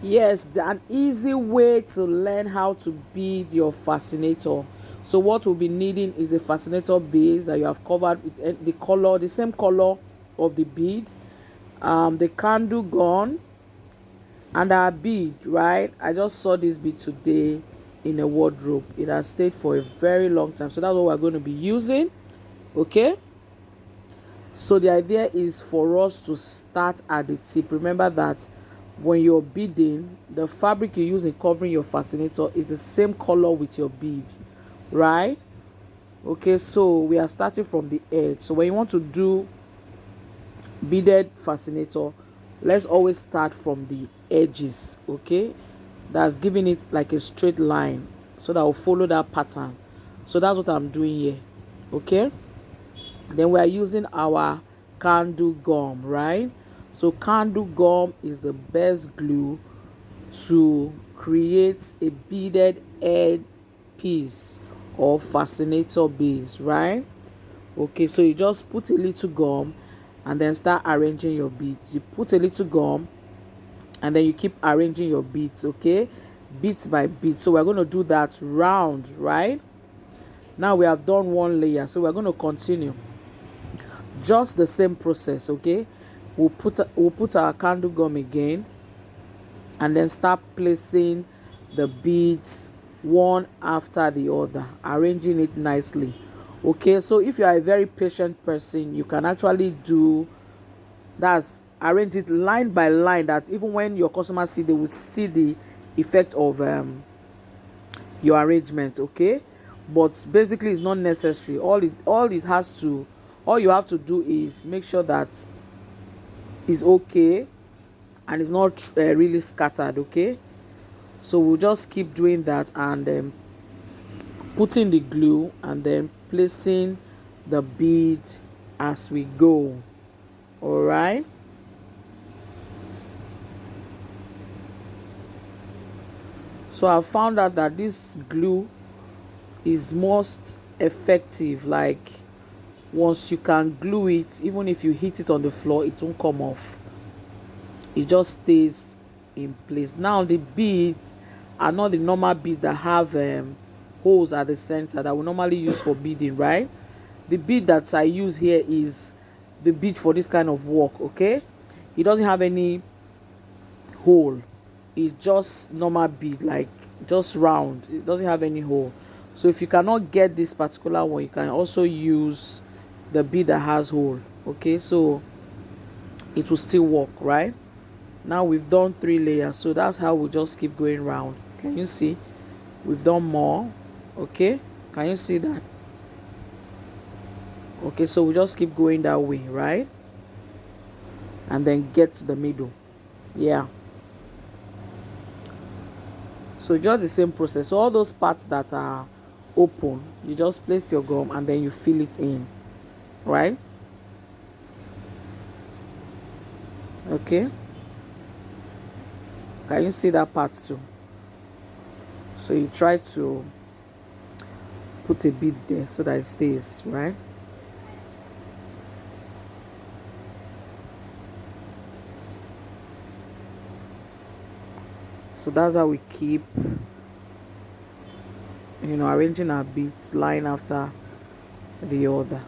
Yes, an easy way to learn how to bead your fascinator. So what we'll be needing is a fascinator base that you have covered with the color, the same color of the bead, the candle gun, and our bead. Right, I just saw this bead today in a wardrobe. It has stayed for a very long time, so that's what we're going to be using. Okay, so the idea is for us to start at the tip. Remember that when you're beading, the fabric you use in covering your fascinator is the same color with your bead, right? Okay, so we are starting from the edge. So when you want to do beaded fascinator, let's always start from the edges. Okay, that's giving it like a straight line so that will follow that pattern. So that's what I'm doing here. Okay, then we are using our candle gum, right? So candle gum is the best glue to create a beaded head piece or fascinator base, right? Okay, so you just put a little gum and then start arranging your beads. You put a little gum and then you keep arranging your beads, okay, bit by bit. So we're going to do that round, right? Now we have done one layer, so we're going to continue just the same process. Okay, we'll put our candle gum again and then start placing the beads one after the other, arranging it nicely. Okay, so if you are a very patient person, you can actually do that's arrange it line by line, that even when your customers see, they will see the effect of your arrangement. Okay, but basically it's not necessary. All you have to do is make sure that it's okay and it's not really scattered. Okay, so we'll just keep doing that and putting the glue and then placing the bead as we go. All right, so I found out that this glue is most effective. Like, once you can glue it, even if you hit it on the floor, it won't come off. It just stays in place. Now the beads are not the normal beads that have holes at the center that we normally use for beading, right? The bead that I use here is the bead for this kind of work. Okay, it doesn't have any hole. It's just normal bead, like just round. It doesn't have any hole. So if you cannot get this particular one, you can also use the bead that has hole. Okay, so it will still work, right? Now we've done 3 layers, so that's how we just keep going round. Can you see? We've done more. Okay, can you see that? Okay, so we just keep going that way, right? And then get to the middle. Yeah, so just the same process. So all those parts that are open, you just place your gum and then you fill it in, right? Okay, can you see that part too? So you try to put a bead there so that it stays, right? So that's how we keep arranging our beads line after the other,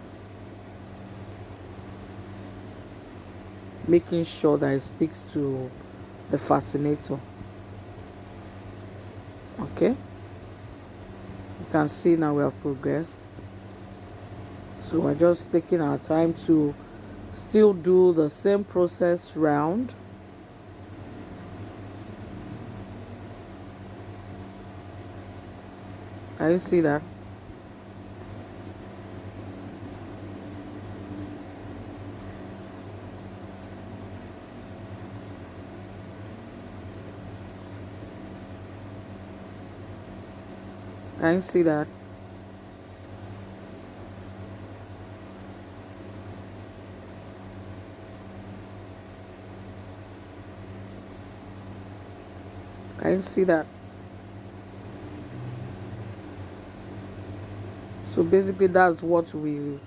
making sure that it sticks to the fascinator. Okay, you can see now we have progressed. So we're just taking our time to still do the same process round. Can you see that? Can you see that? Can you see that? So basically that's what we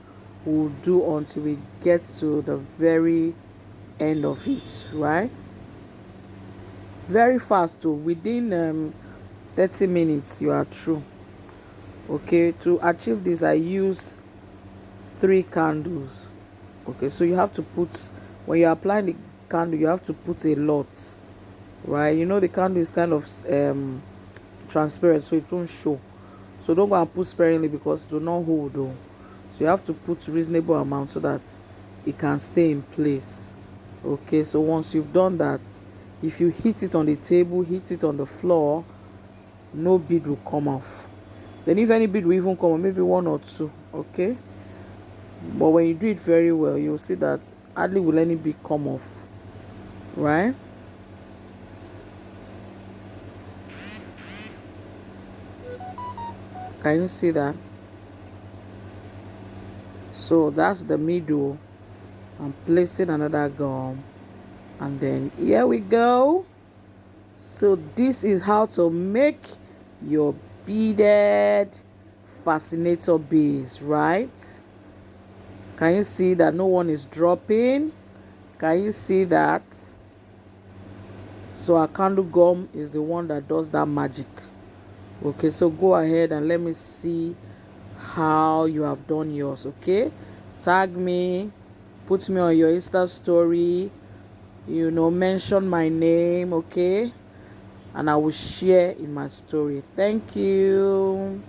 will do until we get to the very end of it, right? Very fast too. Within 30 minutes you are through. Okay, to achieve this I use 3 candles. Okay, so you have to put, when you're applying the candle, you have to put a lot, right? You know the candle is kind of transparent, so it won't show. So don't go and put sparingly because it will not hold though. So you have to put reasonable amount so that it can stay in place. Okay, so once you've done that, if you hit it on the table, hit it on the floor, no bead will come off. Then if any bead will even come off, maybe 1 or 2. Okay, but when you do it very well, you'll see that hardly will any bead come off, right? Can you see that? So that's the middle. I'm placing another gum, and then here we go. So this is how to make your beaded fascinator base, right? Can you see that no one is dropping? Can you see that? So our candle gum is the one that does that magic. Okay, so go ahead and let me see how you have done yours. Okay, tag me, put me on your Insta story, mention my name. Okay, and I will share in my story. Thank you.